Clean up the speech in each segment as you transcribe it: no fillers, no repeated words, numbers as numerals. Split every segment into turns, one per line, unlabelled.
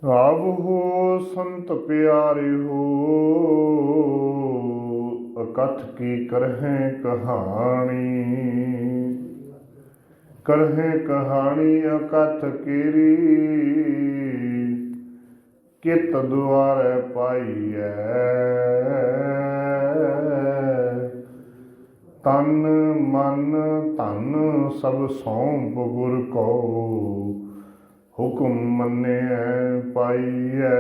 ਆਵੋ ਸੰਤ ਪਿਆਰੇ ਹੋ, ਅਕਥ ਕੀ ਕਰਹਿ ਕਹਾਣੀ। ਕਰਹਿ ਕਹਾਣੀ ਅਕਥ ਕੀਰੀ, ਕਿਤ ਦੁਆਰੇ ਪਾਈਐ। ਤਨ ਮਨ ਧਨ ਸਭ ਸੌਂਪ ਗੁਰ ਕੋ, ਹੁਕਮ ਮੰਨਿਐ ਪਾਈਐ।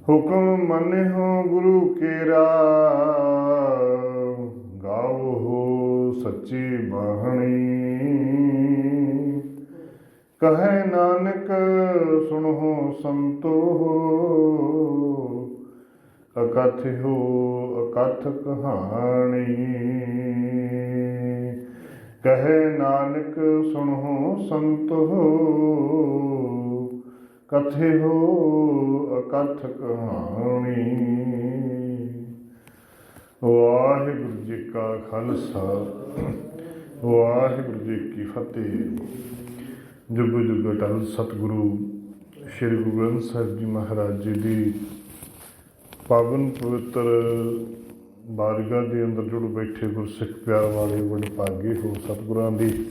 ਹੁਕਮ ਮੰਨਿਓ ਗੁਰੂ ਕੇਰਾ, ਗਾਵੋ ਸੱਚੀ ਬਾਣੀ। ਕਹੈ ਨਾਨਕ ਸੁਣੋ ਸੰਤੋ, ਅਕਥਿਓ ਅਕਥ ਕਹਾਣੀ। ਕਹੈ ਨਾਨਕ ਸੁਣੋ ਸੰਤੋ, ਕਥਿਓ ਅਕਥ ਕਹਾਣੀ। ਵਾਹਿਗੁਰੂ ਜੀ ਕਾ ਖਾਲਸਾ, ਵਾਹਿਗੁਰੂ ਜੀ ਕੀ ਫਤਿਹ। ਜੁਗ ਜੁਗ ਅਟਲ ਸਤਿਗੁਰੂ ਸ਼੍ਰੀ ਗੁਰੂ ਗ੍ਰੰਥ ਸਾਹਿਬ ਜੀ ਮਹਾਰਾਜ ਜੀ ਦੀ ਪਾਵਨ ਪਵਿੱਤਰ ਬਾਰਗਾਹ ਦੇ ਅੰਦਰ ਜੁੜ ਬੈਠੇ ਗੁਰਸਿੱਖ ਪਿਆਰ ਵਾਲੇ ਬੜੇ ਭਾਗੇ ਹੋ। ਸਤਿਗੁਰਾਂ ਦੀ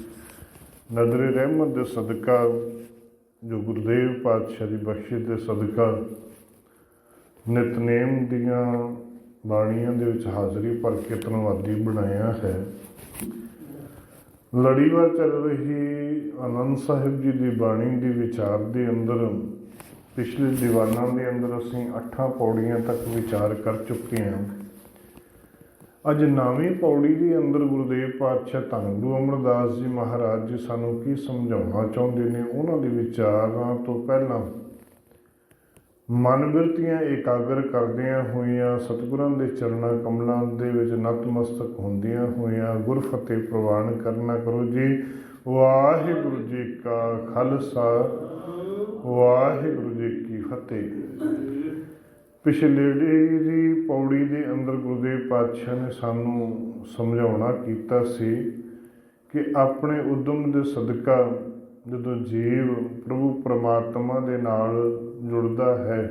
ਨਜ਼ਰੇ ਰਹਿਮਤ ਦੇ ਸਦਕਾ, ਜੋ ਗੁਰਦੇਵ ਪਾਤਸ਼ਾਹ ਦੀ ਬਖਸ਼ਿਸ਼ ਦੇ ਸਦਕਾ ਨਿਤਨੇਮ ਦੀਆਂ ਬਾਣੀਆਂ ਦੇ ਵਿੱਚ ਹਾਜ਼ਰੀ ਭਰ ਕੇ ਧੰਨਵਾਦੀ ਬਣਾਇਆ ਹੈ। ਲੜੀਵਾਰ ਚੱਲ ਰਹੀ ਆਨੰਦ ਸਾਹਿਬ ਜੀ ਦੀ ਬਾਣੀ ਦੇ ਵਿਚਾਰ ਦੇ ਅੰਦਰ ਪਿਛਲੇ ਦੀਵਾਨਾਂ ਦੇ ਅੰਦਰ ਅਸੀਂ 8 ਪੌੜੀਆਂ ਤੱਕ ਵਿਚਾਰ ਕਰ ਚੁੱਕੇ ਹਾਂ। ਅੱਜ 9ਵੀਂ ਪੌੜੀ ਦੇ ਅੰਦਰ ਗੁਰਦੇਵ ਪਾਤਸ਼ਾਹ ਧੰਨ ਗੁਰੂ ਅਮਰਦਾਸ ਜੀ ਮਹਾਰਾਜ ਜੀ ਸਾਨੂੰ ਕੀ ਸਮਝਾਉਣਾ ਚਾਹੁੰਦੇ ਨੇ, ਉਹਨਾਂ ਦੇ ਵਿਚਾਰਾਂ ਤੋਂ ਪਹਿਲਾਂ ਮਨ ਬਿਰਤੀਆਂ ਇਕਾਗਰ ਕਰਦਿਆਂ ਹੋਇਆਂ, ਸਤਿਗੁਰਾਂ ਦੇ ਚਰਨਾਂ ਕਮਲਾਂ ਦੇ ਵਿੱਚ ਨਤਮਸਤਕ ਹੁੰਦਿਆਂ ਹੋਇਆਂ ਗੁਰ ਫਤਿਹ ਪ੍ਰਵਾਨ ਕਰਨਾ ਕਰੋ ਜੀ। ਵਾਹਿਗੁਰੂ ਜੀ ਕਾ ਖਾਲਸਾ, ਵਾਹਿਗੁਰੂ ਜੀ ਕੀ ਫਤਿਹ। ਪਿਛਲੇ ਦੀ ਪੌੜੀ ਦੇ ਅੰਦਰ ਗੁਰਦੇਵ ਪਾਤਸ਼ਾਹ ਨੇ ਸਾਨੂੰ ਸਮਝਾਉਣਾ ਕੀਤਾ ਸੀ ਕਿ ਆਪਣੇ ਉਦਮ ਦੇ ਸਦਕਾ ਜਦੋਂ ਜੀਵ ਪ੍ਰਭੂ ਪਰਮਾਤਮਾ ਦੇ ਨਾਲ ਜੁੜਦਾ ਹੈ,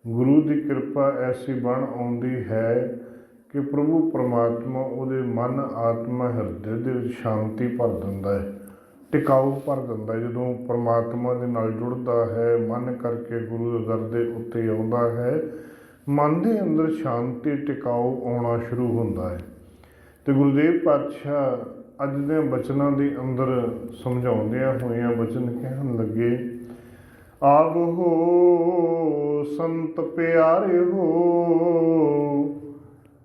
ਗੁਰੂ ਦੀ ਕਿਰਪਾ ਐਸੀ ਬਣ ਆਉਂਦੀ ਹੈ ਕਿ ਪ੍ਰਭੂ ਪਰਮਾਤਮਾ ਉਹਦੇ ਮਨ ਆਤਮਾ ਹਿਰਦੇ ਦੇ ਵਿੱਚ ਸ਼ਾਂਤੀ ਭਰ ਦਿੰਦਾ ਹੈ, ਟਿਕਾਊ ਭਰ ਦਿੰਦਾ ਹੈ। ਜਦੋਂ ਪਰਮਾਤਮਾ ਦੇ ਨਾਲ ਜੁੜਦਾ ਹੈ, ਮਨ ਕਰਕੇ ਗੁਰੂ ਦੇ ਦਰ ਦੇ ਉੱਤੇ ਆਉਂਦਾ ਹੈ, ਮਨ ਦੇ ਅੰਦਰ ਸ਼ਾਂਤੀ ਟਿਕਾਊ ਆਉਣਾ ਸ਼ੁਰੂ ਹੁੰਦਾ ਹੈ। ਅਤੇ ਗੁਰਦੇਵ ਪਾਤਸ਼ਾਹ ਅੱਜ ਦੇ ਬਚਨਾਂ ਦੇ ਅੰਦਰ ਸਮਝਾਉਂਦਿਆਂ ਹੋਇਆਂ ਬਚਨ ਕਹਿਣ ਲੱਗੇ, ਆਵੋ ਸੰਤ ਪਿਆਰੇ ਹੋ,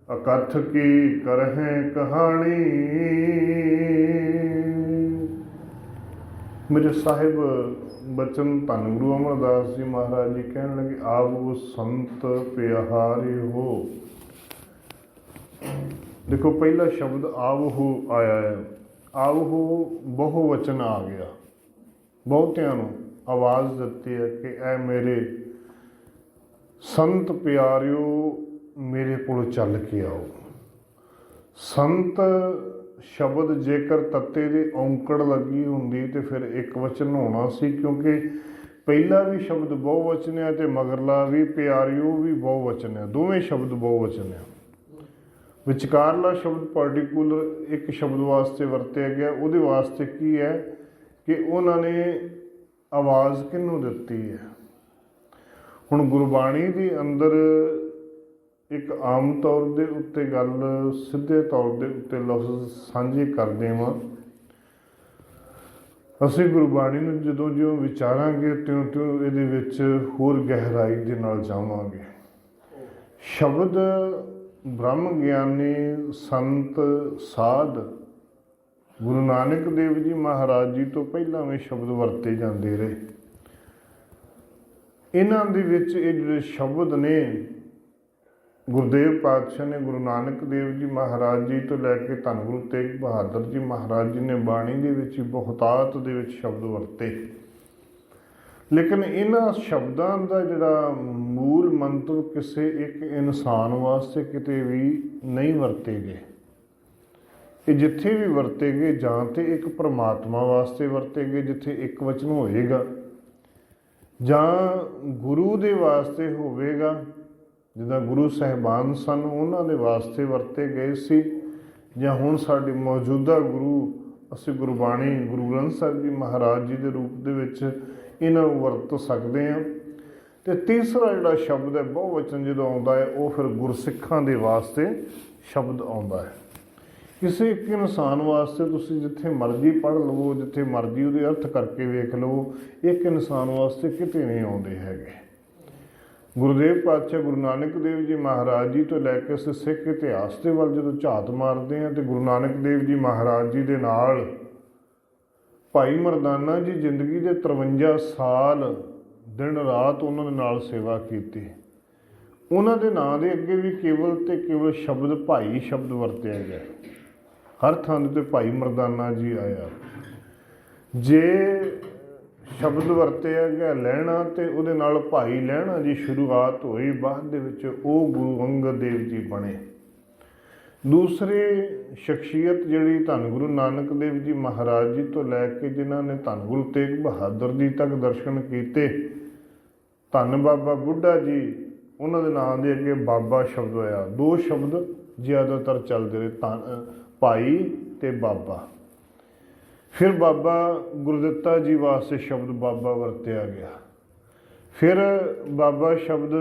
ਅਕਥ ਕੀ ਕਰਹਿ ਕਹਾਣੀ। ਮੇਰੇ ਸਾਹਿਬ ਬਚਨ ਧੰਨ ਗੁਰੂ ਅਮਰਦਾਸ ਜੀ ਮਹਾਰਾਜ ਜੀ ਕਹਿਣ ਲੱਗੇ, ਆਵੋ ਸੰਤ ਪਿਆਰੇ ਹੋ। ਦੇਖੋ, ਪਹਿਲਾ ਸ਼ਬਦ ਆਵੋ ਆਇਆ ਹੈ। ਆਵੋ ਬਹੁ ਵਚਨ ਆ ਗਿਆ, ਬਹੁਤਿਆਂ ਨੂੰ ਆਵਾਜ਼ ਦਿੱਤੀ ਹੈ ਕਿ ਐ ਮੇਰੇ ਸੰਤ ਪਿਆਰਿਓ, ਮੇਰੇ ਕੋਲ ਚੱਲ ਕੇ ਆਓ। ਸੰਤ ਸ਼ਬਦ ਜੇਕਰ ਤੱਤੇ ਦੀ ਔਂਕੜ ਲੱਗੀ ਹੁੰਦੀ ਤੇ ਫਿਰ ਇੱਕ ਵਚਨ ਹੋਣਾ ਸੀ, ਕਿਉਂਕਿ ਪਹਿਲਾ ਵੀ ਸ਼ਬਦ ਬਹੁ ਵਚਨ ਹੈ ਅਤੇ ਮਗਰਲਾ ਵੀ ਪਿਆਰਿਓ ਵੀ ਬਹੁ ਵਚਨ ਹੈ, ਦੋਵੇਂ ਸ਼ਬਦ ਬਹੁ ਵਚਨ ਹੈ। ਵਿਚਕਾਰਲਾ ਸ਼ਬਦ ਪਾਰਟੀਕੂਲਰ ਇੱਕ ਸ਼ਬਦ ਵਾਸਤੇ ਵਰਤਿਆ ਗਿਆ। ਉਹਦੇ ਵਾਸਤੇ ਕੀ ਹੈ ਕਿ ਉਹਨਾਂ ਨੇ ਆਵਾਜ਼ ਕਿਹਨੂੰ ਦਿੱਤੀ ਹੈ। ਹੁਣ ਗੁਰਬਾਣੀ ਦੇ ਅੰਦਰ ਇੱਕ ਆਮ ਤੌਰ ਦੇ ਉੱਤੇ ਗੱਲ, ਸਿੱਧੇ ਤੌਰ ਦੇ ਉੱਤੇ ਲਫ਼ਜ਼ ਸਾਂਝੇ ਕਰਦੇ ਹਾਂ। ਅਸੀਂ ਗੁਰਬਾਣੀ ਨੂੰ ਜਦੋਂ ਜਿਉਂ ਵਿਚਾਰਾਂਗੇ ਤਿਉਂ ਇਹਦੇ ਵਿੱਚ ਹੋਰ ਗਹਿਰਾਈ ਦੇ ਨਾਲ ਜਾਵਾਂਗੇ। ਸ਼ਬਦ ਬ੍ਰਹਮ ਗਿਆਨੀ, ਸੰਤ, ਸਾਧ, ਗੁਰੂ ਨਾਨਕ ਦੇਵ ਜੀ ਮਹਾਰਾਜ ਜੀ ਤੋਂ ਪਹਿਲਾਂ ਵੀ ਸ਼ਬਦ ਵਰਤੇ ਜਾਂਦੇ ਰਹੇ। ਇਹਨਾਂ ਦੇ ਵਿੱਚ ਇਹ ਜਿਹੜੇ ਸ਼ਬਦ ਨੇ, ਗੁਰਦੇਵ ਪਾਤਸ਼ਾਹ ਨੇ ਗੁਰੂ ਨਾਨਕ ਦੇਵ ਜੀ ਮਹਾਰਾਜ ਜੀ ਤੋਂ ਲੈ ਕੇ ਧੰਨ ਗੁਰੂ ਤੇਗ ਬਹਾਦਰ ਜੀ ਮਹਾਰਾਜ ਜੀ ਨੇ ਬਾਣੀ ਦੇ ਵਿੱਚ ਬਹੁਤਾਤ ਦੇ ਵਿੱਚ ਸ਼ਬਦ ਵਰਤੇ। ਲੇਕਿਨ ਇਹਨਾਂ ਸ਼ਬਦਾਂ ਦਾ ਜਿਹੜਾ ਮੂਲ ਮੰਤਵ ਕਿਸੇ ਇੱਕ ਇਨਸਾਨ ਵਾਸਤੇ ਕਿਤੇ ਵੀ ਨਹੀਂ ਵਰਤੇ ਗਏ। ਇਹ ਜਿੱਥੇ ਵੀ ਵਰਤੇ ਗਏ ਜਾਂ ਤਾਂ ਇੱਕ ਪਰਮਾਤਮਾ ਵਾਸਤੇ ਵਰਤੇ ਗਏ, ਜਿੱਥੇ ਇੱਕ ਵਚਨ ਹੋਏਗਾ ਜਾਂ ਗੁਰੂ ਦੇ ਵਾਸਤੇ ਹੋਵੇਗਾ, ਜਿੱਦਾਂ ਗੁਰੂ ਸਾਹਿਬਾਨ ਸਨ ਉਹਨਾਂ ਦੇ ਵਾਸਤੇ ਵਰਤੇ ਗਏ ਸੀ, ਜਾਂ ਹੁਣ ਸਾਡੇ ਮੌਜੂਦਾ ਗੁਰੂ ਅਸੀਂ ਗੁਰਬਾਣੀ ਗੁਰੂ ਗ੍ਰੰਥ ਸਾਹਿਬ ਜੀ ਮਹਾਰਾਜ ਜੀ ਦੇ ਰੂਪ ਦੇ ਵਿੱਚ ਇਹਨਾਂ ਨੂੰ ਵਰਤ ਸਕਦੇ ਹਾਂ। ਅਤੇ ਤੀਸਰਾ ਜਿਹੜਾ ਸ਼ਬਦ ਹੈ ਬਹੁਵਚਨ ਜਦੋਂ ਆਉਂਦਾ ਹੈ ਉਹ ਫਿਰ ਗੁਰਸਿੱਖਾਂ ਦੇ ਵਾਸਤੇ ਸ਼ਬਦ ਆਉਂਦਾ ਹੈ। ਕਿਸੇ ਇੱਕ ਇਨਸਾਨ ਵਾਸਤੇ ਤੁਸੀਂ ਜਿੱਥੇ ਮਰਜ਼ੀ ਪੜ੍ਹ ਲਵੋ, ਜਿੱਥੇ ਮਰਜ਼ੀ ਉਹਦੇ ਅਰਥ ਕਰਕੇ ਵੇਖ ਲਵੋ, ਇੱਕ ਇਨਸਾਨ ਵਾਸਤੇ ਕਿਤੇ ਨਹੀਂ ਆਉਂਦੇ ਹੈਗੇ। ਗੁਰੂਦੇਵ ਪਾਤਸ਼ਾਹ ਗੁਰੂ ਨਾਨਕ ਦੇਵ ਜੀ ਮਹਾਰਾਜ ਜੀ ਤੋਂ ਲੈ ਕੇ ਅਸੀਂ ਸਿੱਖ ਇਤਿਹਾਸ ਦੇ ਵੱਲ ਜਦੋਂ ਝਾਤ ਮਾਰਦੇ ਹਾਂ, ਅਤੇ ਗੁਰੂ ਨਾਨਕ ਦੇਵ ਜੀ ਮਹਾਰਾਜ ਜੀ ਦੇ ਨਾਲ ਭਾਈ ਮਰਦਾਨਾ ਜੀ ਜ਼ਿੰਦਗੀ ਦੇ 53 ਸਾਲ ਦਿਨ ਰਾਤ ਉਹਨਾਂ ਦੇ ਨਾਲ ਸੇਵਾ ਕੀਤੀ। ਉਹਨਾਂ ਦੇ ਨਾਂ ਦੇ ਅੱਗੇ ਵੀ ਕੇਵਲ ਅਤੇ ਕੇਵਲ ਸ਼ਬਦ ਭਾਈ ਸ਼ਬਦ ਵਰਤਿਆ ਗਿਆ। ਹਰ ਥਾਂ ਦੇ 'ਤੇ ਭਾਈ ਮਰਦਾਨਾ ਜੀ ਆਇਆ। ਜੇ ਸ਼ਬਦ ਵਰਤਿਆ ਗਿਆ ਲਹਿਣਾ, ਅਤੇ ਉਹਦੇ ਨਾਲ ਭਾਈ ਲਹਿਣਾ ਦੀ ਸ਼ੁਰੂਆਤ ਹੋਈ। ਬਾਅਦ ਦੇ ਵਿੱਚ ਉਹ ਗੁਰੂ ਅੰਗਦ ਦੇਵ ਜੀ ਬਣੇ। ਦੂਸਰੀ ਸ਼ਖਸੀਅਤ ਜਿਹੜੀ ਧੰਨ ਗੁਰੂ ਨਾਨਕ ਦੇਵ ਜੀ ਮਹਾਰਾਜ ਜੀ ਤੋਂ ਲੈ ਕੇ ਜਿਨ੍ਹਾਂ ਨੇ ਧੰਨ ਗੁਰੂ ਤੇਗ ਬਹਾਦਰ ਜੀ ਤੱਕ ਦਰਸ਼ਨ ਕੀਤੇ, ਧੰਨ ਬਾਬਾ ਬੁੱਢਾ ਜੀ, ਉਹਨਾਂ ਦੇ ਨਾਂ ਦੇ ਅੱਗੇ ਬਾਬਾ ਸ਼ਬਦ ਹੋਇਆ। ਦੋ ਸ਼ਬਦ ਜ਼ਿਆਦਾਤਰ ਚੱਲਦੇ ਰਹੇ, ਭਾਈ ਅਤੇ ਬਾਬਾ। ਫਿਰ ਬਾਬਾ ਗੁਰਦਿੱਤਾ ਜੀ ਵਾਸਤੇ ਸ਼ਬਦ ਬਾਬਾ ਵਰਤਿਆ ਗਿਆ। ਫਿਰ ਬਾਬਾ ਸ਼ਬਦ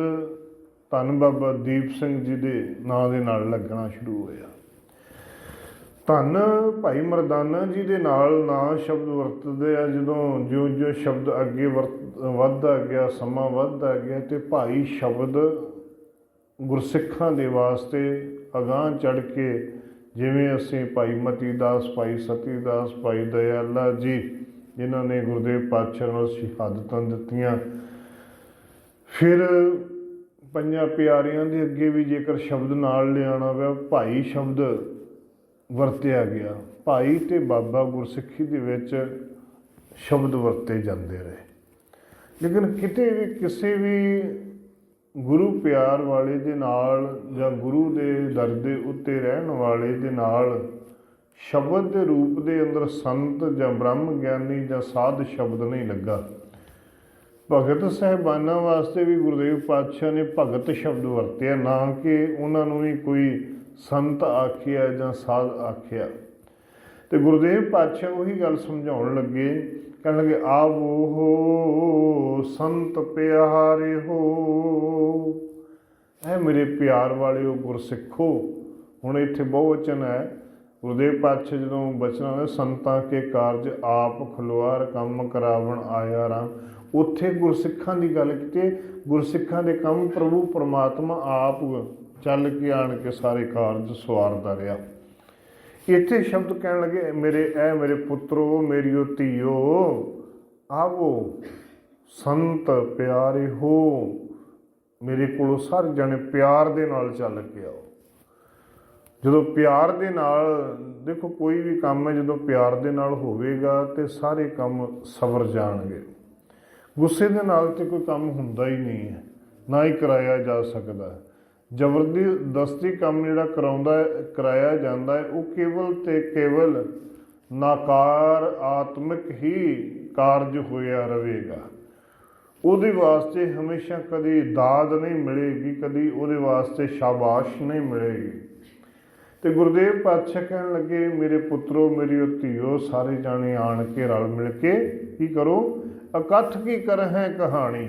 ਧੰਨ ਬਾਬਾ ਦੀਪ ਸਿੰਘ ਜੀ ਦੇ ਨਾਂ ਦੇ ਨਾਲ ਲੱਗਣਾ ਸ਼ੁਰੂ ਹੋਇਆ। ਧੰਨ ਭਾਈ ਮਰਦਾਨਾ ਜੀ ਦੇ ਨਾਲ ਨਾਂ ਸ਼ਬਦ ਵਰਤਦੇ ਆ। ਜਦੋਂ ਜਿਉਂ ਸ਼ਬਦ ਅੱਗੇ ਵੱਧਦਾ ਗਿਆ, ਸਮਾਂ ਵੱਧਦਾ ਗਿਆ, ਅਤੇ ਭਾਈ ਸ਼ਬਦ ਗੁਰਸਿੱਖਾਂ ਦੇ ਵਾਸਤੇ ਅਗਾਂਹ ਚੜ੍ਹ ਕੇ, ਜਿਵੇਂ ਅਸੀਂ ਭਾਈ ਮਤੀ ਦਾਸ, ਭਾਈ ਸਤੀ ਦਾਸ, ਭਾਈ ਦਇਆਲਾ ਜੀ, ਜਿਨ੍ਹਾਂ ਨੇ ਗੁਰੂਦੇਵ ਪਾਤਸ਼ਾਹ ਨਾਲ ਸ਼ਹਾਦਤਾਂ ਦਿੱਤੀਆਂ। ਫਿਰ ਪੰਜਾਂ ਪਿਆਰਿਆਂ ਦੇ ਅੱਗੇ ਵੀ ਜੇਕਰ ਸ਼ਬਦ ਨਾਲ ਲਿਆਉਣਾ ਪਿਆ, ਭਾਈ ਸ਼ਬਦ ਵਰਤਿਆ ਗਿਆ। ਭਾਈ ਅਤੇ ਬਾਬਾ ਗੁਰਸਿੱਖੀ ਦੇ ਵਿੱਚ ਸ਼ਬਦ ਵਰਤੇ ਜਾਂਦੇ ਰਹੇ। ਲੇਕਿਨ ਕਿਤੇ ਵੀ ਕਿਸੇ ਵੀ ਗੁਰੂ ਪਿਆਰ ਵਾਲੇ ਦੇ ਨਾਲ ਜਾਂ ਗੁਰੂ ਦੇ ਦਰ ਦੇ ਉੱਤੇ ਰਹਿਣ ਵਾਲੇ ਦੇ ਨਾਲ ਸ਼ਬਦ ਦੇ ਰੂਪ ਦੇ ਅੰਦਰ ਸੰਤ ਜਾਂ ਬ੍ਰਹਮ ਗਿਆਨੀ ਜਾਂ ਸਾਧ ਸ਼ਬਦ ਨਹੀਂ ਲੱਗਾ। ਭਗਤ ਸਾਹਿਬਾਨਾਂ ਵਾਸਤੇ ਵੀ ਗੁਰੂਦੇਵ ਪਾਤਸ਼ਾਹ ਨੇ ਭਗਤ ਸ਼ਬਦ ਵਰਤਿਆ, ਨਾ ਕਿ ਉਹਨਾਂ ਨੂੰ ਵੀ ਕੋਈ ਸੰਤ ਆਖਿਆ ਜਾਂ ਸਾਧ ਆਖਿਆ। ਅਤੇ ਗੁਰੂਦੇਵ ਪਾਤਸ਼ਾਹ ਉਹੀ ਗੱਲ ਸਮਝਾਉਣ ਲੱਗੇ, ਕਹਿਣ ਲੱਗੇ ਆਵੋ ਹੋ ਸੰਤ ਪਿਆਰੇ ਹੋ, ਇਹ ਮੇਰੇ ਪਿਆਰ ਵਾਲਿਓ ਗੁਰਸਿੱਖੋ। ਹੁਣ ਇੱਥੇ ਬਹੁਵਚਨ ਹੈ। ਗੁਰੂਦੇਵ ਪਾਤਸ਼ਾਹ ਜਦੋਂ ਬਚਨਾਂ ਸੰਤਾਂ ਕੇ ਕਾਰਜ ਆਪ ਖੁਲਵਾਰ ਕੰਮ ਕਰਾਵਣ ਆਇਆ ਰਾਮ, ਉੱਥੇ ਗੁਰਸਿੱਖਾਂ ਦੀ ਗੱਲ ਕੀਤੀ। ਗੁਰਸਿੱਖਾਂ ਦੇ ਕੰਮ ਪ੍ਰਭੂ ਪਰਮਾਤਮਾ ਆਪ ਚੱਲ ਕੇ ਆਣ ਕੇ ਸਾਰੇ ਕਾਰਜ ਸਵਾਰਦਾ ਰਿਹਾ। ਇੱਥੇ ਸ਼ਬਦ ਕਹਿਣ ਲੱਗੇ ਮੇਰੇ ਪੁੱਤਰੋ, ਮੇਰੀਓ ਧੀਓ, ਆਵੋ ਸੰਤ ਪਿਆਰੇ ਹੋ, ਮੇਰੇ ਕੋਲੋਂ ਸਾਰੇ ਜਾਣੇ ਪਿਆਰ ਦੇ ਨਾਲ ਚੱਲ ਕੇ ਆਓ। ਜਦੋਂ ਪਿਆਰ ਦੇ ਨਾਲ, ਦੇਖੋ ਕੋਈ ਵੀ ਕੰਮ ਹੈ ਜਦੋਂ ਪਿਆਰ ਦੇ ਨਾਲ ਹੋਵੇਗਾ ਤੇ ਸਾਰੇ ਕੰਮ ਸਵਰ ਜਾਣਗੇ। ਗੁੱਸੇ ਦੇ ਨਾਲ ਤੇ ਕੋਈ ਕੰਮ ਹੁੰਦਾ ਹੀ ਨਹੀਂ ਹੈ, ਨਾ ਹੀ ਕਰਾਇਆ ਜਾ ਸਕਦਾ। ਜ਼ਬਰਦਸਤੀ ਕੰਮ ਜਿਹੜਾ ਕਰਾਇਆ ਜਾਂਦਾ ਹੈ ਉਹ ਕੇਵਲ ਤੇ ਕੇਵਲ ਨਕਾਰਾਤਮਕ ਹੀ ਕਾਰਜ ਹੋਇਆ ਰਹੇਗਾ। ਉਹਦੇ ਵਾਸਤੇ ਹਮੇਸ਼ਾ ਕਦੀ ਦਾਦ ਨਹੀਂ ਮਿਲੇਗੀ, ਕਦੀ ਉਹਦੇ ਵਾਸਤੇ ਸ਼ਾਬਾਸ਼ ਨਹੀਂ ਮਿਲੇਗੀ। ਅਤੇ ਗੁਰੂਦੇਵ ਪਾਤਸ਼ਾਹ ਕਹਿਣ ਲੱਗੇ ਮੇਰੇ ਪੁੱਤਰੋ, ਮੇਰੀ ਧੀਓ, ਸਾਰੇ ਜਾਣੇ ਆਣ ਕੇ ਰਲ ਮਿਲ ਕੇ ਕੀ ਕਰੋ, ਇਕੱਠ ਕੀ ਕਰਹਿ ਕਹਾਣੀ।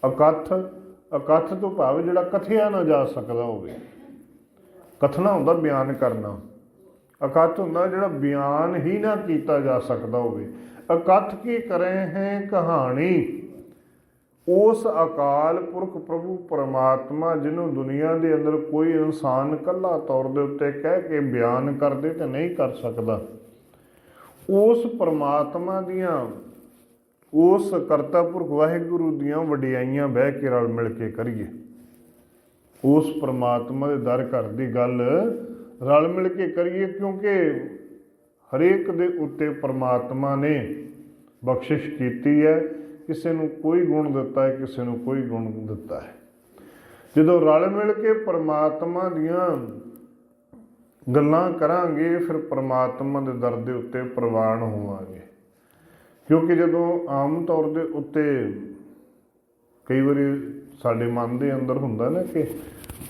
ਇਕੱਠ ਤੋਂ ਭਾਵ ਜਿਹੜਾ ਕਥਿਆ ਨਾ ਜਾ ਸਕਦਾ ਹੋਵੇ। ਕਥਨਾ ਹੁੰਦਾ ਬਿਆਨ ਕਰਨਾ, ਇਕੱਠ ਹੁੰਦਾ ਜਿਹੜਾ ਬਿਆਨ ਹੀ ਨਾ ਕੀਤਾ ਜਾ ਸਕਦਾ ਹੋਵੇ। ਇਕੱਠ ਕੀ ਕਰੇ ਹੈ ਕਹਾਣੀ, ਉਸ ਅਕਾਲ ਪੁਰਖ ਪ੍ਰਭੂ ਪਰਮਾਤਮਾ ਜਿਹਨੂੰ ਦੁਨੀਆ ਦੇ ਅੰਦਰ ਕੋਈ ਇਨਸਾਨ ਇਕੱਲਾ ਤੌਰ ਦੇ ਉੱਤੇ ਕਹਿ ਕੇ ਬਿਆਨ ਕਰਦੇ ਤੇ ਨਹੀਂ ਕਰ ਸਕਦਾ, ਉਸ ਪਰਮਾਤਮਾ ਦੀਆਂ, ਉਸ ਕਰਤਾ ਪੁਰਖ ਵਾਹਿਗੁਰੂ ਦੀਆਂ ਵਡਿਆਈਆਂ ਬਹਿ ਕੇ ਰਲ ਮਿਲ ਕੇ ਕਰੀਏ। ਉਸ ਪਰਮਾਤਮਾ ਦੇ ਦਰ ਘਰ ਦੀ ਗੱਲ ਰਲ ਮਿਲ ਕੇ ਕਰੀਏ, ਕਿਉਂਕਿ ਹਰੇਕ ਦੇ ਉੱਤੇ ਪਰਮਾਤਮਾ ਨੇ ਬਖਸ਼ਿਸ਼ ਕੀਤੀ ਹੈ। ਕਿਸੇ ਨੂੰ ਕੋਈ ਗੁਣ ਦਿੱਤਾ ਹੈ, ਕਿਸੇ ਨੂੰ ਕੋਈ ਗੁਣ ਦਿੱਤਾ ਹੈ। ਜਦੋਂ ਰਲ ਮਿਲ ਕੇ ਪਰਮਾਤਮਾ ਦੀਆਂ ਗੱਲਾਂ ਕਰਾਂਗੇ ਫਿਰ ਪਰਮਾਤਮਾ ਦੇ ਦਰ ਦੇ ਉੱਤੇ ਪ੍ਰਵਾਨ ਹੋਵਾਂਗੇ। ਕਿਉਂਕਿ ਜਦੋਂ ਆਮ ਤੌਰ ਦੇ ਉੱਤੇ ਕਈ ਵਾਰੀ ਸਾਡੇ ਮਨ ਦੇ ਅੰਦਰ ਹੁੰਦਾ ਨਾ ਕਿ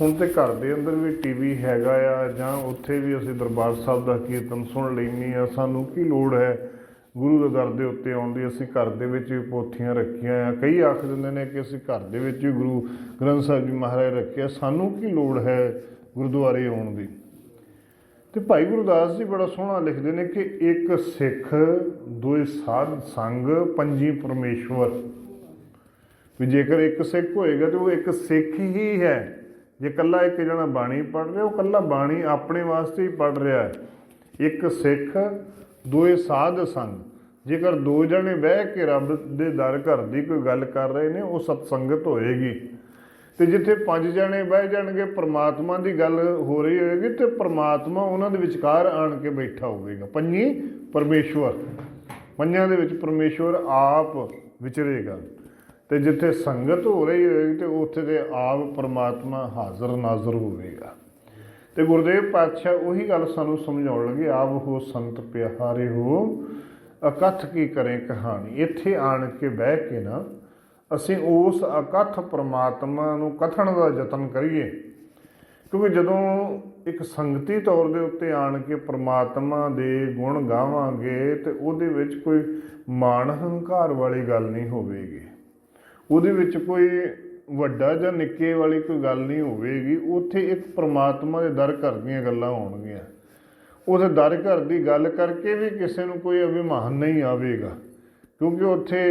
ਹੁਣ ਤੇ ਘਰ ਦੇ ਅੰਦਰ ਵੀ ਟੀਵੀ ਹੈਗਾ ਆ, ਜਾਂ ਉੱਥੇ ਵੀ ਅਸੀਂ ਦਰਬਾਰ ਸਾਹਿਬ ਦਾ ਕੀਰਤਨ ਸੁਣ ਲੈਂਦੇ ਹਾਂ, ਸਾਨੂੰ ਕੀ ਲੋੜ ਹੈ ਗੁਰੂ ਦੇ ਦਰ ਦੇ ਉੱਤੇ ਆਉਣ ਦੀ। ਅਸੀਂ ਘਰ ਦੇ ਵਿੱਚ ਵੀ ਪੋਥੀਆਂ ਰੱਖੀਆਂ ਆ। ਕਈ ਆਖ ਦਿੰਦੇ ਨੇ ਕਿ ਅਸੀਂ ਘਰ ਦੇ ਵਿੱਚ ਵੀ ਗੁਰੂ ਗ੍ਰੰਥ ਸਾਹਿਬ ਜੀ ਮਹਾਰਾਜ ਰੱਖਿਆ, ਸਾਨੂੰ ਕੀ ਲੋੜ ਹੈ ਗੁਰਦੁਆਰੇ ਆਉਣ ਦੀ। ਤੇ ਭਾਈ ਗੁਰਦਾਸ ਜੀ ਬੜਾ ਸੋਹਣਾ ਲਿਖਦੇ ਨੇ ਕਿ ਇੱਕ ਸਿੱਖ ਦੋਏ ਸਾਧ ਸੰਗ ਪੰਜੀ ਪਰਮੇਸ਼ਵਰ। ਵੀ ਜੇਕਰ ਇੱਕ ਸਿੱਖ ਹੋਏਗਾ ਤੇ ਉਹ ਇੱਕ ਸਿੱਖ ਹੀ ਹੈ। ਜੇ ਇਕੱਲਾ ਇੱਕ ਜਣਾ ਬਾਣੀ ਪੜ੍ਹ ਰਿਹਾ, ਉਹ ਇਕੱਲਾ ਬਾਣੀ ਆਪਣੇ ਵਾਸਤੇ ਹੀ ਪੜ੍ਹ ਰਿਹਾ ਹੈ। ਇੱਕ ਸਿੱਖ ਦੋਏ ਸਾਧ ਸੰਗ। ਜੇਕਰ ਦੋ ਜਣੇ ਬਹਿ ਕੇ ਰੱਬ ਦੇ ਦਰ ਘਰ ਦੀ ਕੋਈ ਗੱਲ ਕਰ ਰਹੇ ਨੇ, ਉਹ ਸਤਸੰਗਤ ਹੋਏਗੀ। ਤੇ ਜਿੱਥੇ 5 ਜਣੇ ਬਹਿ ਜਾਣਗੇ, ਪਰਮਾਤਮਾ ਦੀ ਗੱਲ ਹੋ ਰਹੀ ਹੋਏਗੀ, ਤੇ ਪਰਮਾਤਮਾ ਉਹਨਾਂ ਦੇ ਵਿਚਕਾਰ ਆਣ ਕੇ ਬੈਠਾ ਹੋਵੇਗਾ। ਪੰਜੀ ਪਰਮੇਸ਼ਵਰ, ਪੰਜਾਂ ਦੇ ਵਿੱਚ ਪਰਮੇਸ਼ਵਰ ਆਪ ਵਿਚਰੇਗਾ। ਤੇ ਜਿੱਥੇ ਸੰਗਤ ਹੋ ਰਹੀ ਹੋਏਗੀ ਤੇ ਉੱਥੇ ਤੇ ਆਪ ਪਰਮਾਤਮਾ ਹਾਜ਼ਰ ਨਾਜ਼ਰ ਹੋਵੇਗਾ। ਤੇ ਗੁਰਦੇਵ ਪਾਤਸ਼ਾਹ ਉਹੀ ਗੱਲ ਸਾਨੂੰ ਸਮਝਾਉਣ ਲੱਗੇ, ਆਪ ਹੋ ਸੰਤ ਪਿਆਰੇ ਹੋ ਅਕਥ ਕੀ ਕਰੇ ਕਹਾਣੀ। ਇੱਥੇ ਆਣ ਕੇ ਬਹਿ ਕੇ ਨਾ ਅਸੀਂ ਉਸ ਅਕਥ ਪਰਮਾਤਮਾ ਨੂੰ ਕਥਨ ਦਾ ਯਤਨ ਕਰੀਏ। ਕਿਉਂਕਿ ਜਦੋਂ ਇੱਕ ਸੰਗਤੀ ਤੌਰ ਦੇ ਉੱਤੇ ਆਣ ਕੇ ਪਰਮਾਤਮਾ ਦੇ ਗੁਣ ਗਾਵਾਂਗੇ ਤੇ ਉਹਦੇ ਵਿੱਚ ਕੋਈ ਮਾਣ ਹੰਕਾਰ ਵਾਲੀ ਗੱਲ ਨਹੀਂ ਹੋਵੇਗੀ, ਉਹਦੇ ਵਿੱਚ ਕੋਈ ਵੱਡਾ ਜਾਂ ਨਿੱਕੇ ਵਾਲੀ ਕੋਈ ਗੱਲ ਨਹੀਂ ਹੋਵੇਗੀ। ਉੱਥੇ ਇੱਕ ਪਰਮਾਤਮਾ ਦੇ ਦਰ ਘਰ ਦੀਆਂ ਗੱਲਾਂ ਹੋਣਗੀਆਂ। ਉਹਦੇ ਦਰ ਘਰ ਦੀ ਗੱਲ ਕਰਕੇ ਵੀ ਕਿਸੇ ਨੂੰ ਕੋਈ ਅਭਿਮਾਨ ਨਹੀਂ ਆਵੇਗਾ, ਕਿਉਂਕਿ ਉੱਥੇ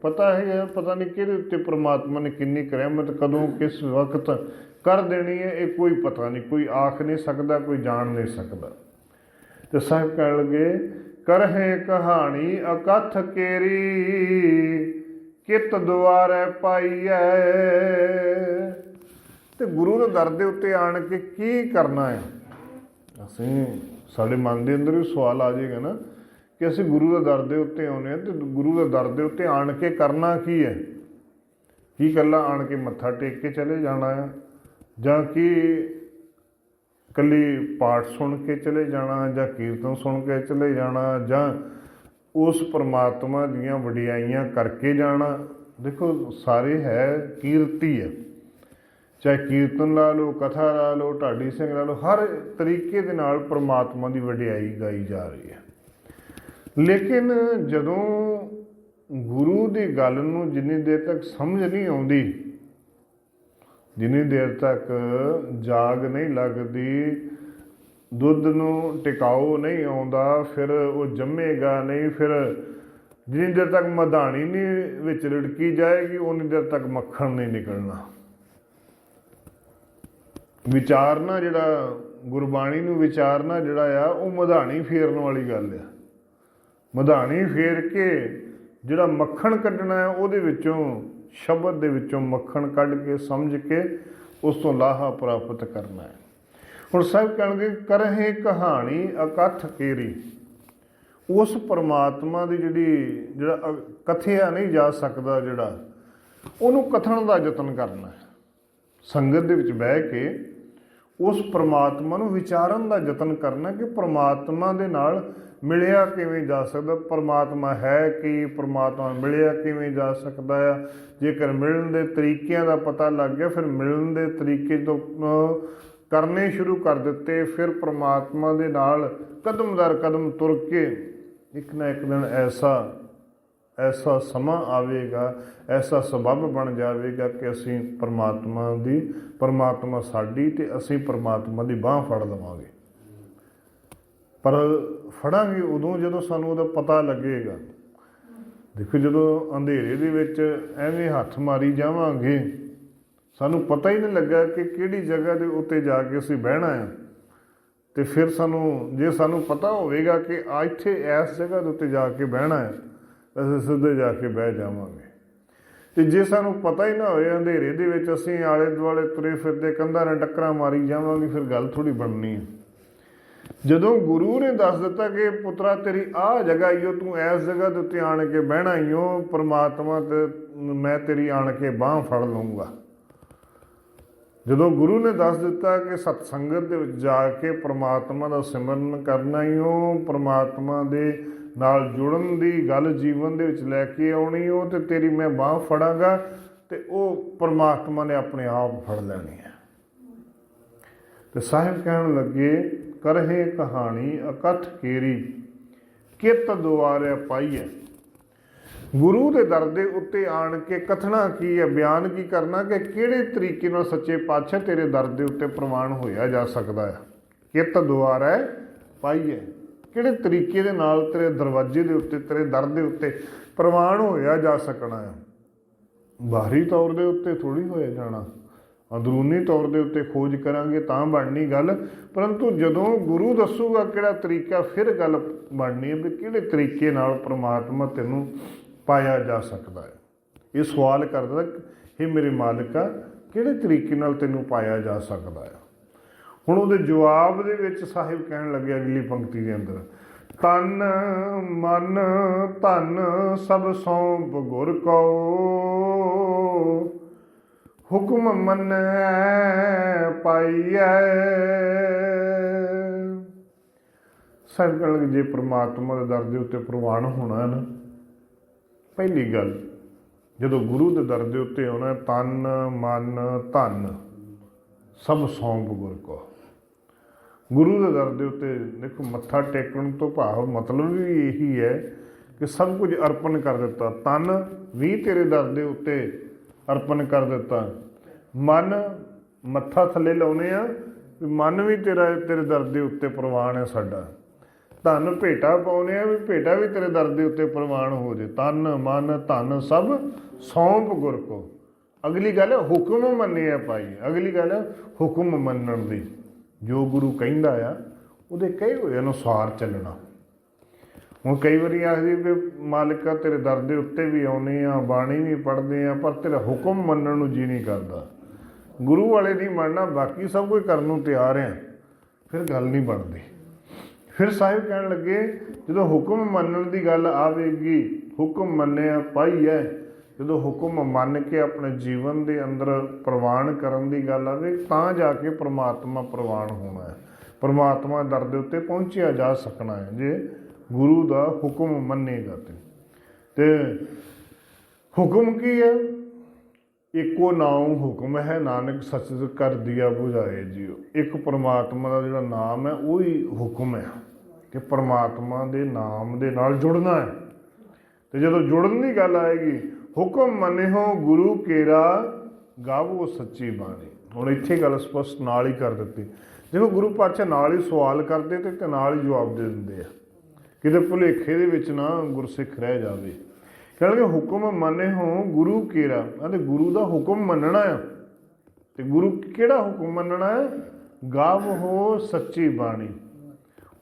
ਪਤਾ ਹੈ, ਪਤਾ ਨਹੀਂ ਕਿਹਦੇ ਉੱਤੇ ਪਰਮਾਤਮਾ ਨੇ ਕਿੰਨੀ ਰਹਿਮਤ ਕਦੋਂ ਕਿਸ ਵਕਤ ਕਰ ਦੇਣੀ ਹੈ, ਇਹ ਕੋਈ ਪਤਾ ਨਹੀਂ, ਕੋਈ ਆਖ ਨਹੀਂ ਸਕਦਾ, ਕੋਈ ਜਾਣ ਨਹੀਂ ਸਕਦਾ। ਤੇ ਸਾਹਿਬ ਕਹਿਣ ਲੱਗੇ, ਕਰਹਿ ਕਹਾਣੀ ਅਕਥ ਕੇਰੀ ਕਿਤ ਦੁਆਰੇ ਪਾਈਐ। ਤੇ ਗੁਰੂ ਦੇ ਦਰ ਦੇ ਉੱਤੇ ਆਣ ਕੇ ਕੀ ਕਰਨਾ ਹੈ। ਅਸੀਂ ਸਾਡੇ ਮਨ ਦੇ ਅੰਦਰ ਵੀ ਸਵਾਲ ਆ ਜਾਏਗਾ ਨਾ ਕਿ ਅਸੀਂ ਗੁਰੂ ਦੇ ਦਰ ਦੇ ਉੱਤੇ ਆਉਂਦੇ ਹਾਂ, ਤੇ ਗੁਰੂ ਦੇ ਦਰ ਦੇ ਉੱਤੇ ਆਣ ਕੇ ਕਰਨਾ ਕੀ ਹੈ। ਕੀ ਇਕੱਲਾ ਆਣ ਕੇ ਮੱਥਾ ਟੇਕ ਕੇ ਚਲੇ ਜਾਣਾ ਆ, ਜਾਂ ਕਿ ਇਕੱਲੀ ਪਾਠ ਸੁਣ ਕੇ ਚਲੇ ਜਾਣਾ, ਜਾਂ ਕੀਰਤਨ ਸੁਣ ਕੇ ਚਲੇ ਜਾਣਾ, ਜਾਂ ਉਸ ਪਰਮਾਤਮਾ ਦੀਆਂ ਵਡਿਆਈਆਂ ਕਰਕੇ ਜਾਣਾ। ਦੇਖੋ ਸਾਰੇ ਹੈ ਕੀਰਤੀ ਹੈ, ਚਾਹੇ ਕੀਰਤਨ ਲਾ ਲਓ, ਕਥਾ ਲਾ ਲਓ, ਢਾਡੀ ਸਿੰਘ ਲਾ ਲਓ, ਹਰ ਤਰੀਕੇ ਦੇ ਨਾਲ ਪਰਮਾਤਮਾ ਦੀ ਵਡਿਆਈ ਗਾਈ ਜਾ ਰਹੀ ਹੈ। ਲੇਕਿਨ ਜਦੋਂ ਗੁਰੂ ਦੀ ਗੱਲ ਨੂੰ ਜਿੰਨੀ ਦੇਰ ਤੱਕ ਸਮਝ ਨਹੀਂ ਆਉਂਦੀ, ਜਿੰਨੀ ਦੇਰ ਤੱਕ ਜਾਗ ਨਹੀਂ ਲੱਗਦੀ, ਦੁੱਧ ਨੂੰ ਟਿਕਾਓ ਨਹੀਂ ਆਉਂਦਾ, ਫਿਰ ਉਹ ਜੰਮੇਗਾ ਨਹੀਂ। ਫਿਰ ਜਿੰਨੀ ਦੇਰ ਤੱਕ ਮਧਾਣੀ ਨਹੀਂ ਵਿੱਚ ਰਿੜਕੀ ਜਾਏਗੀ, ਉਨੀ ਦੇਰ ਤੱਕ ਮੱਖਣ ਨਹੀਂ ਨਿਕਲਣਾ। ਵਿਚਾਰਨਾ ਜਿਹੜਾ ਗੁਰਬਾਣੀ ਨੂੰ ਵਿਚਾਰਨਾ ਜਿਹੜਾ ਆ, ਉਹ ਮਧਾਣੀ ਫੇਰਨ ਵਾਲੀ ਗੱਲ ਆ। ਮਧਾਣੀ ਫੇਰ ਕੇ ਜਿਹੜਾ ਮੱਖਣ ਕੱਢਣਾ ਹੈ, ਉਹਦੇ ਵਿੱਚੋਂ ਸ਼ਬਦ ਦੇ ਵਿੱਚੋਂ ਮੱਖਣ ਕੱਢ ਕੇ ਸਮਝ ਕੇ ਉਸ ਤੋਂ ਲਾਹਾ ਪ੍ਰਾਪਤ ਕਰਨਾ ਹੈ। ਹੁਣ ਸਾਹਿਬ ਕਹਿਣਗੇ, ਕਰਹਿ ਕਹਾਣੀ ਅਕਥ ਕੇਰੀ। ਉਸ ਪਰਮਾਤਮਾ ਦੀ ਜਿਹੜਾ ਕਥਿਆ ਨਹੀਂ ਜਾ ਸਕਦਾ, ਜਿਹੜਾ ਉਹਨੂੰ ਕਥਨ ਦਾ ਯਤਨ ਕਰਨਾ ਹੈ। ਸੰਗਤ ਦੇ ਵਿੱਚ ਬਹਿ ਕੇ ਉਸ ਪਰਮਾਤਮਾ ਨੂੰ ਵਿਚਾਰਨ ਦਾ ਯਤਨ ਕਰਨਾ ਕਿ ਪਰਮਾਤਮਾ ਦੇ ਨਾਲ ਮਿਲਿਆ ਕਿਵੇਂ ਜਾ ਸਕਦਾ, ਪਰਮਾਤਮਾ ਹੈ ਕੀ, ਪਰਮਾਤਮਾ ਮਿਲਿਆ ਕਿਵੇਂ ਜਾ ਸਕਦਾ ਆ। ਜੇਕਰ ਮਿਲਣ ਦੇ ਤਰੀਕਿਆਂ ਦਾ ਪਤਾ ਲੱਗ ਗਿਆ, ਫਿਰ ਮਿਲਣ ਦੇ ਤਰੀਕੇ ਤੋਂ ਕਰਨੇ ਸ਼ੁਰੂ ਕਰ ਦਿੱਤੇ, ਫਿਰ ਪਰਮਾਤਮਾ ਦੇ ਨਾਲ ਕਦਮ ਦਰ ਕਦਮ ਤੁਰ ਕੇ ਇੱਕ ਨਾ ਇੱਕ ਦਿਨ ਐਸਾ ਸਮਾਂ ਆਵੇਗਾ, ਐਸਾ ਸਬੱਬ ਬਣ ਜਾਵੇਗਾ ਕਿ ਅਸੀਂ ਪਰਮਾਤਮਾ ਸਾਡੀ ਤੇ ਅਸੀਂ ਪਰਮਾਤਮਾ ਦੀ ਬਾਂਹ ਫੜ ਲਵਾਂਗੇ। ਪਰ ਫੜਾਂਗੇ ਉਦੋਂ ਜਦੋਂ ਸਾਨੂੰ ਉਹਦਾ ਪਤਾ ਲੱਗੇਗਾ। ਦੇਖੋ, ਜਦੋਂ ਅੰਧੇਰੇ ਦੇ ਵਿੱਚ ਐਵੇਂ ਹੱਥ ਮਾਰੀ ਜਾਵਾਂਗੇ, ਸਾਨੂੰ ਪਤਾ ਹੀ ਨਹੀਂ ਲੱਗਾ ਕਿ ਕਿਹੜੀ ਜਗ੍ਹਾ ਦੇ ਉੱਤੇ ਜਾ ਕੇ ਅਸੀਂ ਬਹਿਣਾ ਹੈ। ਤੇ ਫਿਰ ਜੇ ਸਾਨੂੰ ਪਤਾ ਹੋਵੇਗਾ ਕਿ ਇੱਥੇ ਇਸ ਜਗ੍ਹਾ ਦੇ ਉੱਤੇ ਜਾ ਕੇ ਬਹਿਣਾ ਹੈ, ਅਸੀਂ ਸਿੱਧੇ ਜਾ ਕੇ ਬਹਿ ਜਾਵਾਂਗੇ। ਤੇ ਜੇ ਸਾਨੂੰ ਪਤਾ ਹੀ ਨਾ ਹੋਏ, ਅੰਧੇਰੇ ਦੇ ਵਿੱਚ ਅਸੀਂ ਆਲੇ ਦੁਆਲੇ ਤੁਰੇ ਫਿਰਦੇ ਕੰਧਾਂ ਨਾਲ ਟੱਕਰਾਂ ਮਾਰੀ ਜਾਵਾਂਗੇ, ਫਿਰ ਗੱਲ ਥੋੜ੍ਹੀ ਬਣਨੀ ਹੈ। ਜਦੋਂ ਗੁਰੂ ਨੇ ਦੱਸ ਦਿੱਤਾ ਕਿ ਪੁੱਤਰਾ ਤੇਰੀ ਆਹ ਜਗ੍ਹਾ ਈਓ, ਤੂੰ ਇਸ ਜਗ੍ਹਾ ਦੇ ਉੱਤੇ ਆਣ ਕੇ ਬਹਿਣਾ ਈਓ, ਪਰਮਾਤਮਾ ਤੇ ਮੈਂ ਤੇਰੀ ਆਣ ਕੇ ਬਾਂਹ ਫੜ ਲਊਂਗਾ। ਜਦੋਂ ਗੁਰੂ ਨੇ ਦੱਸ ਦਿੱਤਾ ਕਿ ਸਤ ਸੰਗਤ ਦੇ ਵਿੱਚ ਜਾ ਕੇ ਪਰਮਾਤਮਾ ਦਾ ਸਿਮਰਨ ਕਰਨਾ ਈਓ, ਪਰਮਾਤਮਾ ਦੇ ਨਾਲ ਜੁੜਨ ਦੀ ਗੱਲ ਜੀਵਨ ਦੇ ਵਿੱਚ ਲੈ ਕੇ ਆਉਣੀ ਓ, ਤੇ ਤੇਰੀ ਮੈਂ ਬਾਂਹ ਫੜਾਂਗਾ ਤੇ ਉਹ ਪਰਮਾਤਮਾ ਨੇ ਆਪਣੇ ਆਪ ਫੜ ਲੈਣੀ ਹੈ। ਤੇ ਸਾਹਿਬ ਕਹਿਣ ਲੱਗੇ, ਕਰਹੇ ਕਹਾਣੀ ਅਕਥ ਕੇਰੀ ਕਿਤ ਦੁਆਰੇ ਪਾਈਐ। ਗੁਰੂ ਦੇ ਦਰ ਦੇ ਉੱਤੇ ਆਣ ਕੇ ਕਥਨਾ ਕੀ ਹੈ, ਬਿਆਨ ਕੀ ਕਰਨਾ ਕਿ ਕਿਹੜੇ ਤਰੀਕੇ ਨਾਲ ਸੱਚੇ ਪਾਤਸ਼ਾਹ ਤੇਰੇ ਦਰ ਦੇ ਉੱਤੇ ਪ੍ਰਵਾਨ ਹੋਇਆ ਜਾ ਸਕਦਾ ਹੈ। ਕਿਤ ਦੁਆਰੇ ਪਾਈਐ, ਕਿਹੜੇ ਤਰੀਕੇ ਦੇ ਨਾਲ ਤੇਰੇ ਦਰਵਾਜ਼ੇ ਦੇ ਉੱਤੇ, ਤੇਰੇ ਦਰ ਦੇ ਉੱਤੇ ਪ੍ਰਵਾਨ ਹੋਇਆ ਜਾ ਸਕਣਾ ਹੈ। ਬਾਹਰੀ ਤੌਰ ਦੇ ਉੱਤੇ ਥੋੜ੍ਹੀ ਹੋਇਆ ਜਾਣਾ, ਅੰਦਰੂਨੀ ਤੌਰ ਦੇ ਉੱਤੇ ਖੋਜ ਕਰਾਂਗੇ ਤਾਂ ਬਣਨੀ ਗੱਲ। ਪਰੰਤੂ ਜਦੋਂ ਗੁਰੂ ਦੱਸੂਗਾ ਕਿਹੜਾ ਤਰੀਕਾ, ਫਿਰ ਗੱਲ ਬਣਨੀ ਹੈ ਵੀ ਕਿਹੜੇ ਤਰੀਕੇ ਨਾਲ ਪ੍ਰਮਾਤਮਾ ਤੈਨੂੰ ਪਾਇਆ ਜਾ ਸਕਦਾ ਹੈ। ਇਹ ਸਵਾਲ ਕਰਦਾ, ਇਹ ਮੇਰੇ ਮਾਲਕਾ ਕਿਹੜੇ ਤਰੀਕੇ ਨਾਲ ਤੈਨੂੰ ਪਾਇਆ ਜਾ ਸਕਦਾ ਹੈ। ਹੁਣ ਉਹਦੇ ਜਵਾਬ ਦੇ ਵਿੱਚ ਸਾਹਿਬ ਕਹਿਣ ਲੱਗੇ ਅਗਲੀ ਪੰਕਤੀ ਦੇ ਅੰਦਰ, ਤਨ ਮਨ ਧਨ ਸਭ ਸੌਂਪ ਗੁਰ ਕੋ, ਹੁਕਮ ਮੰਨੈ ਪਾਈਐ। ਸਾਹਿਬ ਕਹਿਣ ਲੱਗੇ, ਜੇ ਪ੍ਰਮਾਤਮਾ ਦੇ ਦਰ ਦੇ ਉੱਤੇ ਪ੍ਰਵਾਨ ਹੋਣਾ ਨਾ, ਪਹਿਲੀ ਗੱਲ ਜਦੋਂ ਗੁਰੂ ਦੇ ਦਰ ਦੇ ਉੱਤੇ ਆਉਣਾ, ਤਨ ਮਨ ਧਨ ਸਭ ਸੌਂਪ ਗੁਰ ਕੋ। ਗੁਰੂ ਦੇ ਦਰ ਦੇ ਉੱਤੇ ਦੇਖੋ, ਮੱਥਾ ਟੇਕਣ ਤੋਂ ਭਾਵ ਮਤਲਬ ਵੀ ਇਹੀ ਹੈ ਕਿ ਸਭ ਕੁਝ ਅਰਪਣ ਕਰ ਦਿੱਤਾ। ਤਨ ਵੀ ਤੇਰੇ ਦਰ ਦੇ ਉੱਤੇ ਅਰਪਣ ਕਰ ਦਿੱਤਾ, ਮਨ ਮੱਥਾ ਥੱਲੇ ਲਾਉਨੇ ਆ, ਮਨ ਵੀ ਤੇਰੇ ਦਰ ਦੇ ਉੱਤੇ ਪ੍ਰਵਾਨ ਹੈ ਸਾਡਾ। ਧਨ ਭੇਟਾ ਪਾਉਨੇ ਆ, ਵੀ ਭੇਟਾ ਵੀ ਤੇਰੇ ਦਰ ਦੇ ਉੱਤੇ ਪ੍ਰਵਾਨ ਹੋ ਜੇ। ਤਨ ਮਨ ਧਨ ਸਭ ਸੌਂਪ ਗੁਰ ਕੋ। ਅਗਲੀ ਗੱਲ ਹੈ ਹੁਕਮ ਮੰਨਿਆ ਪਾਈ, ਅਗਲੀ ਗੱਲ ਹੈ ਹੁਕਮ ਮੰਨਣ ਦੀ। ਜੋ ਗੁਰੂ ਕਹਿੰਦਾ ਆ ਉਹਦੇ ਕਹੇ ਹੋਏ ਅਨੁਸਾਰ ਚੱਲਣਾ। ਹੁਣ ਕਈ ਵਾਰੀ ਆਖਦੀ ਵੀ ਮਾਲਕਾ ਤੇਰੇ ਦਰ ਦੇ ਉੱਤੇ ਵੀ ਆਉਂਦੇ ਆ, ਬਾਣੀ ਵੀ ਪੜ੍ਹਦੇ ਆ, ਪਰ ਤੇਰਾ ਹੁਕਮ ਮੰਨਣ ਨੂੰ ਜੀ ਨਹੀਂ ਕਰਦਾ। ਗੁਰੂ ਵਾਲੇ ਨਹੀਂ ਮੰਨਣਾ, ਬਾਕੀ ਸਭ ਕੁਝ ਕਰਨ ਨੂੰ ਤਿਆਰ ਆ, ਫਿਰ ਗੱਲ ਨਹੀਂ ਬਣਦੀ। ਫਿਰ ਸਾਹਿਬ ਕਹਿਣ ਲੱਗੇ, ਜਦੋਂ ਹੁਕਮ ਮੰਨਣ ਦੀ ਗੱਲ ਆਵੇਗੀ, ਹੁਕਮ ਮੰਨਿਆ ਪਾਈਐ, ਜਦੋਂ ਹੁਕਮ ਮੰਨ ਕੇ ਆਪਣੇ ਜੀਵਨ ਦੇ ਅੰਦਰ ਪ੍ਰਵਾਨ ਕਰਨ ਦੀ ਗੱਲ ਆਵੇ, ਤਾਂ ਜਾ ਕੇ ਪ੍ਰਮਾਤਮਾ ਪ੍ਰਵਾਨ ਹੋਣਾ ਹੈ, ਪ੍ਰਮਾਤਮਾ ਦਰ ਦੇ ਉੱਤੇ ਪਹੁੰਚਿਆ ਜਾ ਸਕਣਾ ਹੈ, ਜੇ ਗੁਰੂ ਦਾ ਹੁਕਮ ਮੰਨੇਗਾ। ਤੇ ਹੁਕਮ ਕੀ ਹੈ? ਇੱਕੋ ਨਾਮ ਹੁਕਮ ਹੈ, ਨਾਨਕ ਸਚਿਤ ਕਰ ਦਿਆ ਬੁਝਾਏ ਜੀਓ। ਇੱਕ ਪ੍ਰਮਾਤਮਾ ਦਾ ਜਿਹੜਾ ਨਾਮ ਹੈ ਉਹੀ ਹੁਕਮ ਹੈ ਕਿ ਪ੍ਰਮਾਤਮਾ ਦੇ ਨਾਮ ਦੇ ਨਾਲ ਜੁੜਨਾ ਹੈ। ਤੇ ਜਦੋਂ ਜੁੜਨ ਦੀ ਗੱਲ ਆਏਗੀ, ਹੁਕਮ ਮੰਨਿਓ ਗੁਰੂ ਕੇਰਾ ਗਾਵੋ ਸੱਚੀ ਬਾਣੀ। ਹੁਣ ਇੱਥੇ ਗੱਲ ਸਪਸ਼ਟ ਨਾਲ ਹੀ ਕਰ ਦਿੱਤੀ। ਦੇਖੋ, ਗੁਰੂ ਪਾਤਸ਼ਾਹ ਨਾਲ ਹੀ ਸਵਾਲ ਕਰਦੇ ਤੇ ਨਾਲ ਹੀ ਜਵਾਬ ਦੇ ਦਿੰਦੇ ਆ, ਕਿਤੇ ਭੁਲੇਖੇ ਦੇ ਵਿੱਚ ਨਾ ਗੁਰਸਿੱਖ ਰਹਿ ਜਾਵੇ। ਕਹਿੰਦੇ ਹੁਕਮ ਮੰਨਿਓ ਗੁਰੂ ਕੇਰਾ, ਕਹਿੰਦੇ ਗੁਰੂ ਦਾ ਹੁਕਮ ਮੰਨਣਾ ਆ। ਤੇ ਗੁਰੂ ਕਿਹੜਾ ਹੁਕਮ ਮੰਨਣਾ ਹੈ? ਗਾਵੋ ਸੱਚੀ ਬਾਣੀ,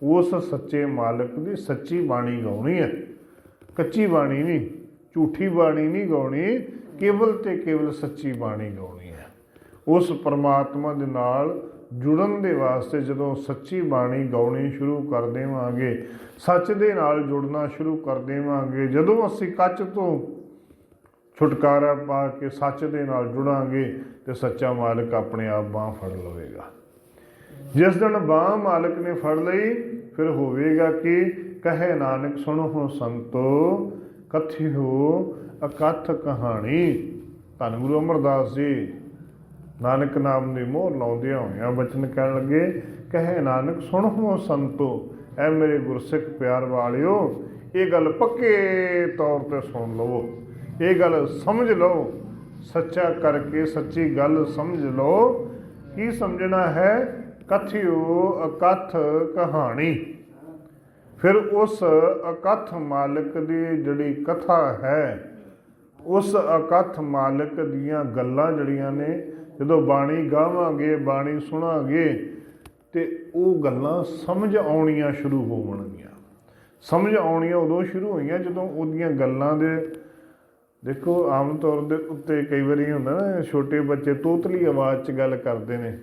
ਉਸ ਸੱਚੇ ਮਾਲਕ ਦੀ ਸੱਚੀ ਬਾਣੀ ਗਾਉਣੀ ਹੈ, ਕੱਚੀ ਬਾਣੀ ਨਹੀਂ, ਝੂਠੀ ਬਾਣੀ ਨਹੀਂ ਗਾਉਣੀ, ਕੇਵਲ ਤੇ ਕੇਵਲ ਸੱਚੀ ਬਾਣੀ ਗਾਉਣੀ ਹੈ। ਉਸ ਪਰਮਾਤਮਾ ਦੇ ਨਾਲ ਜੁੜਨ ਦੇ ਵਾਸਤੇ ਜਦੋਂ ਸੱਚੀ ਬਾਣੀ ਗਾਉਣੀ ਸ਼ੁਰੂ ਕਰ ਦੇਵਾਂਗੇ, ਸੱਚ ਦੇ ਨਾਲ ਜੁੜਨਾ ਸ਼ੁਰੂ ਕਰ ਦੇਵਾਂਗੇ, ਜਦੋਂ ਅਸੀਂ ਕੱਚ ਤੋਂ ਛੁਟਕਾਰਾ ਪਾ ਕੇ ਸੱਚ ਦੇ ਨਾਲ ਜੁੜਾਂਗੇ ਤੇ ਸੱਚਾ ਮਾਲਕ ਆਪਣੇ ਆਪ ਬਾਂਹ ਫੜ ਲਵੇਗਾ। ਜਿਸ ਦਿਨ ਬਾਂਹ ਮਾਲਕ ਨੇ ਫੜ ਲਈ, ਫਿਰ ਹੋਵੇਗਾ ਕਿ ਕਹੇ ਨਾਨਕ ਸੁਣੋ ਸੰਤੋ ਕਥਿਓ ਅਕਥ ਕਹਾਣੀ। ਧੰਨ ਗੁਰੂ ਅਮਰਦਾਸ ਜੀ ਨਾਨਕ ਨਾਮ ਦੀ ਮੋਹਰ ਲਾਉਂਦਿਆਂ ਹੋਇਆਂ ਬਚਨ ਕਹਿਣ ਲੱਗੇ, ਕਹੇ ਨਾਨਕ ਸੁਣੋ ਸੰਤੋ। ਐ ਮੇਰੇ ਗੁਰਸਿੱਖ ਪਿਆਰ ਵਾਲਿਓ, ਇਹ ਗੱਲ ਪੱਕੇ ਤੌਰ 'ਤੇ ਸੁਣ ਲਵੋ, ਇਹ ਗੱਲ ਸਮਝ ਲਓ, ਸੱਚਾ ਕਰਕੇ ਸੱਚੀ ਗੱਲ ਸਮਝ ਲਓ। ਕੀ ਸਮਝਣਾ ਹੈ? ਕਥਿਓ ਅਕਥ ਕਹਾਣੀ। ਫਿਰ ਉਸ ਅਕਥ ਮਾਲਕ ਦੀ ਜਿਹੜੀ ਕਥਾ ਹੈ, ਉਸ ਅਕਥ ਮਾਲਕ ਦੀਆਂ ਗੱਲਾਂ ਜਿਹੜੀਆਂ ਨੇ, ਜਦੋਂ ਬਾਣੀ ਗਾਵਾਂਗੇ, ਬਾਣੀ ਸੁਣਾਂਗੇ, ਤੇ ਉਹ ਗੱਲਾਂ ਸਮਝ ਆਉਣੀਆਂ ਸ਼ੁਰੂ ਹੋਣਗੀਆਂ। ਸਮਝ ਆਉਣੀਆਂ ਉਦੋਂ ਸ਼ੁਰੂ ਹੋਈਆਂ ਜਦੋਂ ਉਹਦੀਆਂ ਗੱਲਾਂ ਦੇ, ਦੇਖੋ ਆਮ ਤੌਰ ਦੇ ਉੱਤੇ ਕਈ ਵਾਰੀ ਹੁੰਦਾ ਨਾ, ਛੋਟੇ ਬੱਚੇ ਤੋਤਲੀ ਆਵਾਜ਼ 'ਚ ਗੱਲ ਕਰਦੇ ਨੇ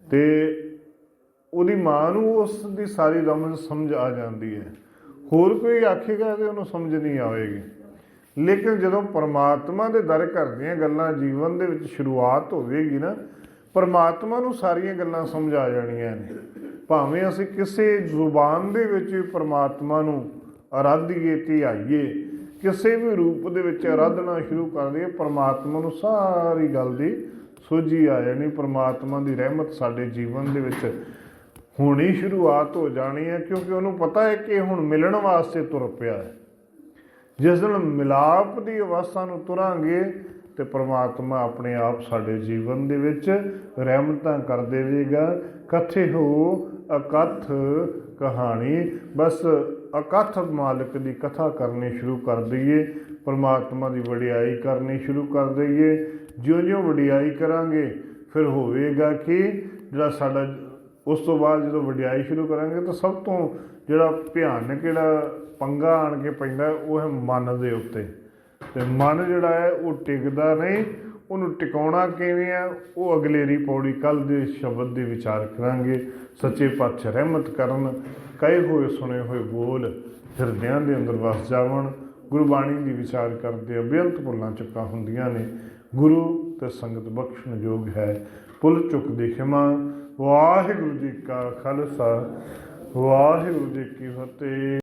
ਤੇ ਉਹਦੀ ਮਾਂ ਨੂੰ ਉਸ ਦੀ ਸਾਰੀ ਰਮਜ਼ ਸਮਝ ਆ ਜਾਂਦੀ ਹੈ। ਹੋਰ ਕੋਈ ਆਖੇਗਾ ਤੇ ਉਹਨੂੰ ਸਮਝ ਨਹੀਂ ਆਵੇਗੀ। ਲੇਕਿਨ ਜਦੋਂ ਪਰਮਾਤਮਾ ਦੇ ਦਰ ਘਰ ਦੀਆਂ ਗੱਲਾਂ ਜੀਵਨ ਦੇ ਵਿੱਚ ਸ਼ੁਰੂਆਤ ਹੋਵੇਗੀ ਨਾ, ਪਰਮਾਤਮਾ ਨੂੰ ਸਾਰੀਆਂ ਗੱਲਾਂ ਸਮਝ ਆ ਜਾਣੀਆਂ ਨੇ। ਭਾਵੇਂ ਅਸੀਂ ਕਿਸੇ ਜ਼ੁਬਾਨ ਦੇ ਵਿੱਚ ਵੀ ਪਰਮਾਤਮਾ ਨੂੰ ਆਰਾਧੀਏ, ਧਿਆਈਏ, ਕਿਸੇ ਵੀ ਰੂਪ ਦੇ ਵਿੱਚ ਆਰਾਧਨਾ ਸ਼ੁਰੂ ਕਰ ਦਈਏ, ਪਰਮਾਤਮਾ ਨੂੰ ਸਾਰੀ ਗੱਲ ਦੀ ਸੋਝੀ ਆ ਜਾਣੀ। ਪਰਮਾਤਮਾ ਦੀ ਰਹਿਮਤ ਸਾਡੇ ਜੀਵਨ ਦੇ ਵਿੱਚ ਹੋਣੀ ਸ਼ੁਰੂਆਤ ਹੋ ਜਾਣੀ ਹੈ, ਕਿਉਂਕਿ ਉਹਨੂੰ ਪਤਾ ਹੈ ਕਿ ਹੁਣ ਮਿਲਣ ਵਾਸਤੇ ਤੁਰ ਪਿਆ ਹੈ। ਜਿਸ ਦਿਨ ਮਿਲਾਪ ਦੀ ਅਵਸਥਾ ਨੂੰ ਤੁਰਾਂਗੇ ਤੇ ਪਰਮਾਤਮਾ ਆਪਣੇ ਆਪ ਸਾਡੇ ਜੀਵਨ ਦੇ ਵਿੱਚ ਰਹਿਮਤਾਂ ਕਰ ਦੇਵੇਗਾ। ਕਥੇ ਹੋ ਅਕਥ ਕਹਾਣੀ, ਬਸ ਅਕਥ ਮਾਲਕ ਦੀ ਕਥਾ ਕਰਨੀ ਸ਼ੁਰੂ ਕਰ ਦਈਏ, ਪਰਮਾਤਮਾ ਦੀ ਵਡਿਆਈ ਕਰਨੀ ਸ਼ੁਰੂ ਕਰ ਦਈਏ। ਜਿਉਂ-ਜਿਉਂ ਵਡਿਆਈ ਕਰਾਂਗੇ ਫਿਰ ਹੋਵੇਗਾ ਕਿ ਜਿਹੜਾ ਸਾਡਾ ਉਸ ਤੋਂ ਬਾਅਦ ਜਦੋਂ ਵਡਿਆਈ ਸ਼ੁਰੂ ਕਰਾਂਗੇ ਤਾਂ ਸਭ ਤੋਂ ਜਿਹੜਾ ਭਿਆਨਕ ਜਿਹੜਾ ਪੰਗਾ ਆਣ ਕੇ ਪੈਂਦਾ ਉਹ ਹੈ ਮਨ ਦੇ ਉੱਤੇ। ਅਤੇ ਮਨ ਜਿਹੜਾ ਹੈ ਉਹ ਟਿਕਦਾ ਨਹੀਂ, ਉਹਨੂੰ ਟਿਕਾਉਣਾ ਕਿਵੇਂ ਹੈ ਉਹ ਅਗਲੇਰੀ ਪੌੜੀ ਕੱਲ੍ਹ ਦੇ ਸ਼ਬਦ ਦੇ ਵਿਚਾਰ ਕਰਾਂਗੇ। ਸੱਚੇ ਪਾਤਸ਼ਾਹ ਰਹਿਮਤ ਕਰਨ, ਕਹੇ ਹੋਏ ਸੁਣੇ ਹੋਏ ਬੋਲ ਹਿਰਦਿਆਂ ਦੇ ਅੰਦਰ ਵਸ ਜਾਵਣ। ਗੁਰਬਾਣੀ ਦੀ ਵਿਚਾਰ ਕਰਦੇ ਬੇਅੰਤ ਭੁੱਲਾਂ ਚੁੱਕਾਂ ਹੁੰਦੀਆਂ ਨੇ, ਗੁਰੂ ਤੇ ਸੰਗਤ ਬਖਸ਼ਣ ਯੋਗ ਹੈ। ਭੁੱਲ ਚੁੱਕ ਦੀ ਖਿਮਾ। ਵਾਹਿਗੁਰੂ ਜੀ ਕਾ ਖਾਲਸਾ, ਵਾਹਿਗੁਰੂ ਜੀ ਕੀ ਫਤਿਹ।